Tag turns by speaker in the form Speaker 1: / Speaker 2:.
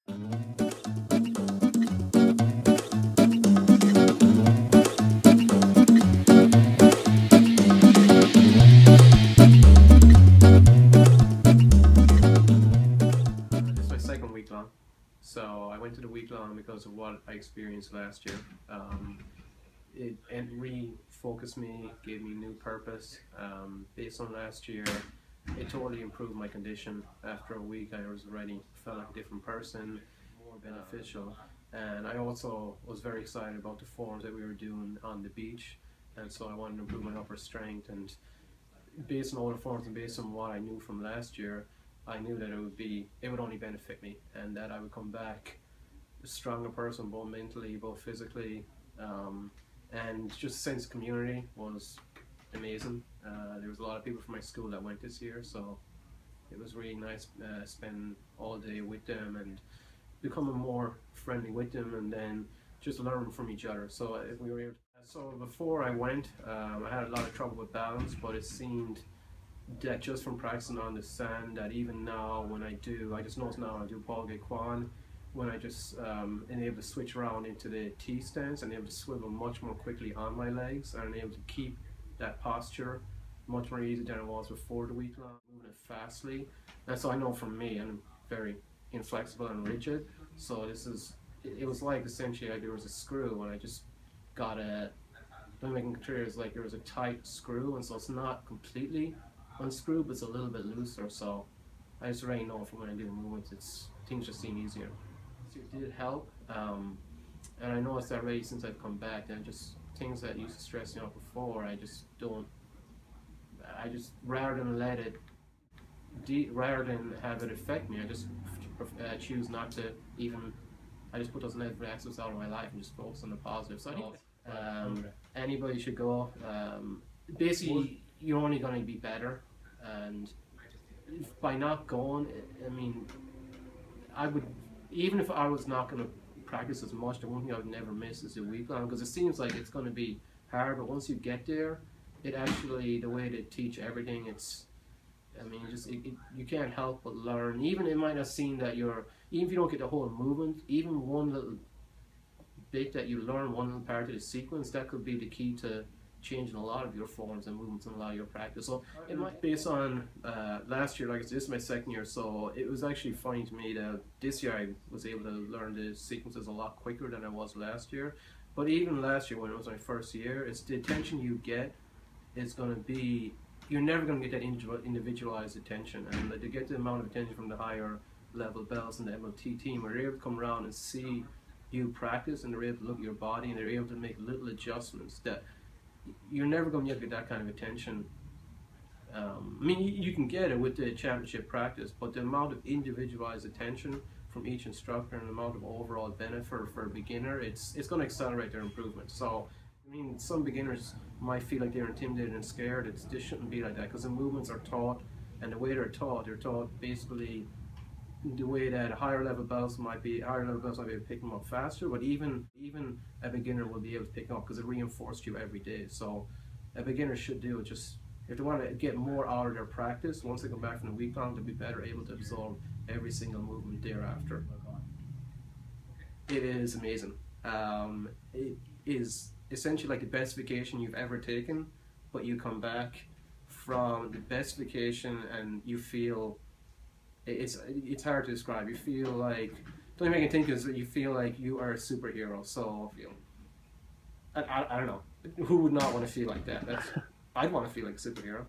Speaker 1: It's my second week long. So I went to the week long because of what I experienced last year. It refocused me, gave me new purpose. Based on last year, it totally improved my condition. After a week, I was already felt like a different person, more beneficial. And I also was very excited about the forms that we were doing on the beach. And so I wanted to improve my upper strength. And based on all the forms and based on what I knew from last year, I knew that it would only benefit me, and that I would come back a stronger person, both mentally, both physically, and just sense of community was amazing. There was a lot of people from my school that went this year, so it was really nice spending all day with them and becoming more friendly with them, and then just learn from each other. So we were able to, so before I went, I had a lot of trouble with balance, but it seemed that just from practicing on the sand, that even now when I just notice now I do Paul Kwan, when I just am able to switch around into the T stance and able to swivel much more quickly on my legs and able to keep that posture much more easy than it was before the week long, moving it fastly. And so I know for me, I'm very inflexible and rigid, so it was like essentially like there was a screw and I just got let me make it clear, it's like there was a tight screw, and so it's not completely unscrewed, but it's a little bit looser, so I just already know from when I do movements, things just seem easier. So it did help, and I noticed that already since I've come back, and just things that used to stress me out before, I just rather than have it affect me, I just choose not to even, I just put those negative aspects out of my life and just focus on the positive. So anybody should go. Basically, you're only going to be better, and by not going, I mean, I would, even if I was not going to practice as much, the one thing I would never miss is a week long, because it seems like it's going to be hard, but once you get there, it actually, the way they teach everything, I mean, you can't help but learn. Even it might not seem that even if you don't get the whole movement, even one little bit that you learn, one little part of the sequence, that could be the key to changing a lot of your forms and movements and a lot of your practice. So it might, based on last year, like this is my second year, so it was actually funny to me that this year I was able to learn the sequences a lot quicker than I was last year. But even last year when it was my first year, it's the attention you get is going to be, you're never going to get that individualized attention, and to get the amount of attention from the higher level belts and the MLT team, where they're able to come around and see you practice, and they're able to look at your body, and they're able to make little adjustments that you're never going to get that kind of attention. I mean, you can get it with the championship practice, but the amount of individualized attention from each instructor and the amount of overall benefit for a beginner, it's going to accelerate their improvement. So, I mean, some beginners might feel like they're intimidated and scared. This shouldn't be like that, because the movements are taught, and the way they're taught basically the way that higher level belts might be able to pick them up faster, but even a beginner will be able to pick them up because it reinforced you every day. So a beginner should do it, just if they want to get more out of their practice, once they come back from the week long, they'll be better able to absorb every single movement thereafter. It is amazing. It is essentially like the best vacation you've ever taken, but you come back from the best vacation and you feel, it's hard to describe. You feel like, the only thing I can think is that you feel like you are a superhero. So I don't know, who would not want to feel like that? I'd want to feel like a superhero.